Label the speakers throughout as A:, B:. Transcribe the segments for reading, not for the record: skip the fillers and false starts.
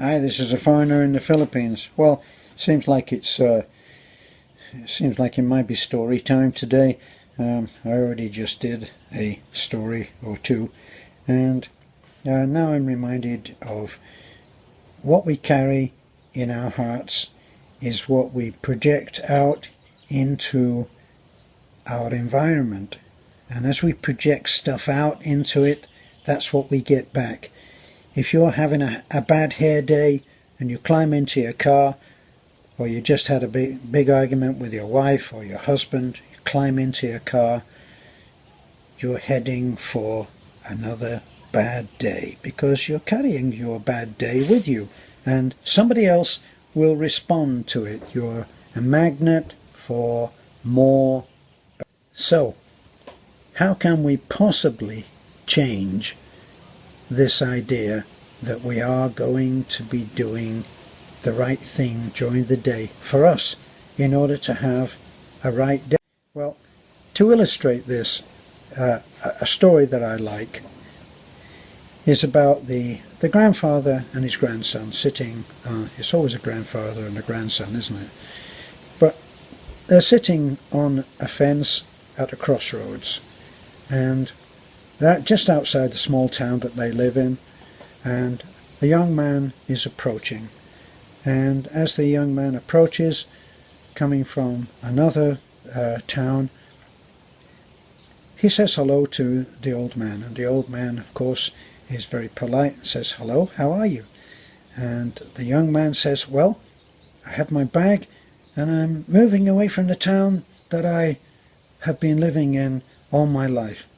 A: Hi, this is a foreigner in the Philippines. Well, seems like it might be story time today. I already just did a story or two, and now I'm reminded of what we carry in our hearts is what we project out into our environment. And as we project stuff out into it, that's what we get back. If you're having a bad hair day and you climb into your car, or you just had a big argument with your wife or your husband, you climb into your car, you're heading for another bad day because you're carrying your bad day with you and somebody else will respond to it. You're a magnet for more. So, how can we possibly change this idea that we are going to be doing the right thing during the day for us in order to have a right day? Well, to illustrate this, a story that I like is about the grandfather and his grandson sitting, it's always a grandfather and a grandson, isn't it? But they're sitting on a fence at a crossroads, and they're just outside the small town that they live in, and a young man is approaching. And as the young man approaches, coming from another town, he says hello to the old man. And the old man, of course, is very polite and says, "Hello, how are you?" And the young man says, "Well, I have my bag and I'm moving away from the town that I have been living in all my life."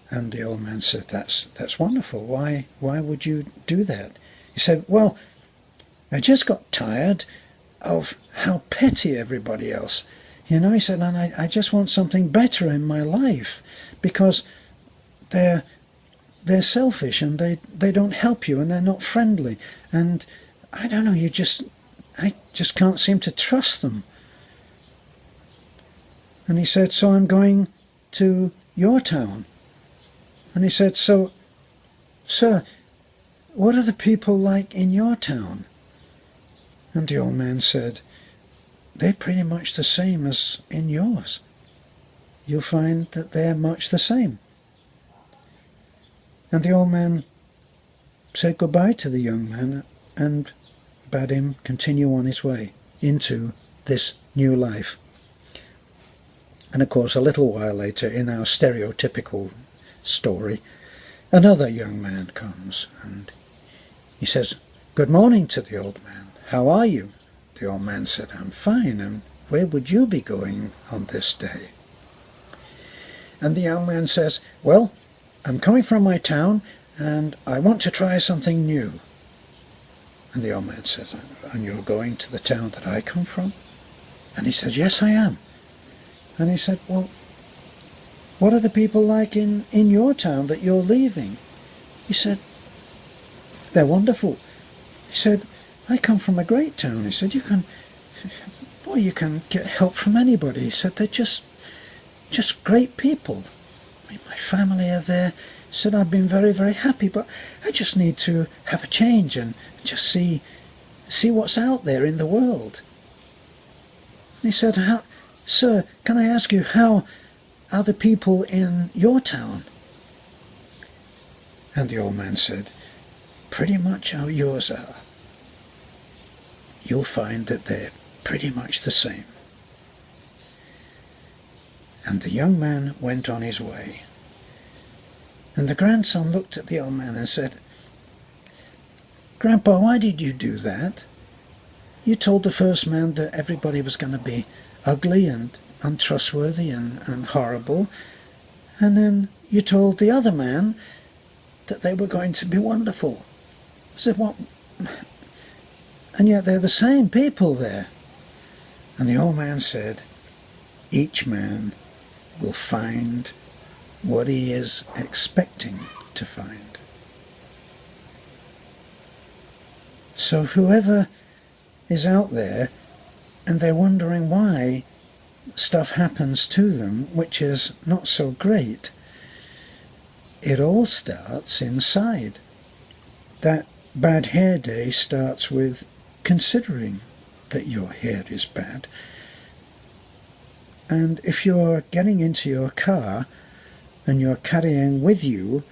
A: And the old man said, that's wonderful. Why would you do that? He said, "Well, I just got tired of how petty everybody else. He said, and I just want something better in my life because they're selfish and they don't help you and they're not friendly. And I don't know, I just can't seem to trust them." And he said, "So I'm going to your town." And he said, "So, sir, what are the people like in your town?" And the old man said, "They're pretty much the same as in yours. You'll find that they're much the same." And the old man said goodbye to the young man and bade him continue on his way into this new life. And of course, a little while later, in our stereotypical story, another young man comes and he says, "Good morning," to the old man. "How are you?" The old man said, "I'm fine, and where would you be going on this day?" And the young man says, "Well, I'm coming from my town and I want to try something new." And the old man says, "And you're going to the town that I come from?" And he says, "Yes, I am." And he said, "Well, what are the people like in your town that you're leaving?" He said, "They're wonderful." He said, "I come from a great town." He said, you can get help from anybody." He said, "They're just great people. I mean, my family are there." He said, "I've been very, very happy, but I just need to have a change and just see what's out there in the world." And he said, "Sir, can I ask you, how are the people in your town?" And the old man said, "Pretty much how yours are. You'll find that they're pretty much the same." And the young man went on his way. And the grandson looked at the old man and said, "Grandpa, why did you do that? You told the first man that everybody was going to be ugly and untrustworthy and horrible, and then you told the other man that they were going to be wonderful." I said, "What? And yet they're the same people there." And the old man said, "Each man will find what he is expecting to find." So whoever is out there and they're wondering why stuff happens to them which is not so great, it all starts inside. That bad hair day starts with considering that your hair is bad. And if you're getting into your car and you're carrying with you,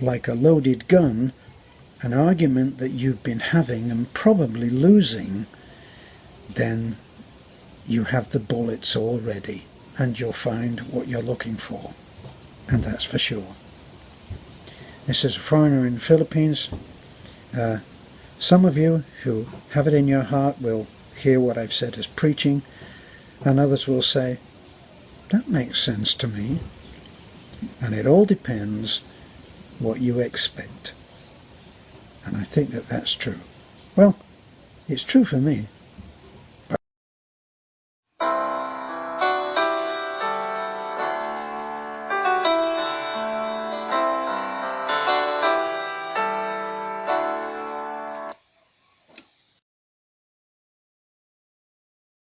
A: like a loaded gun, an argument that you've been having and probably losing, then you have the bullets all ready and you'll find what you're looking for. And that's for sure. This is a foreigner in the Philippines. Some of you who have it in your heart will hear what I've said as preaching, and others will say, that makes sense to me. And it all depends what you expect. And I think that that's true. Well, it's true for me.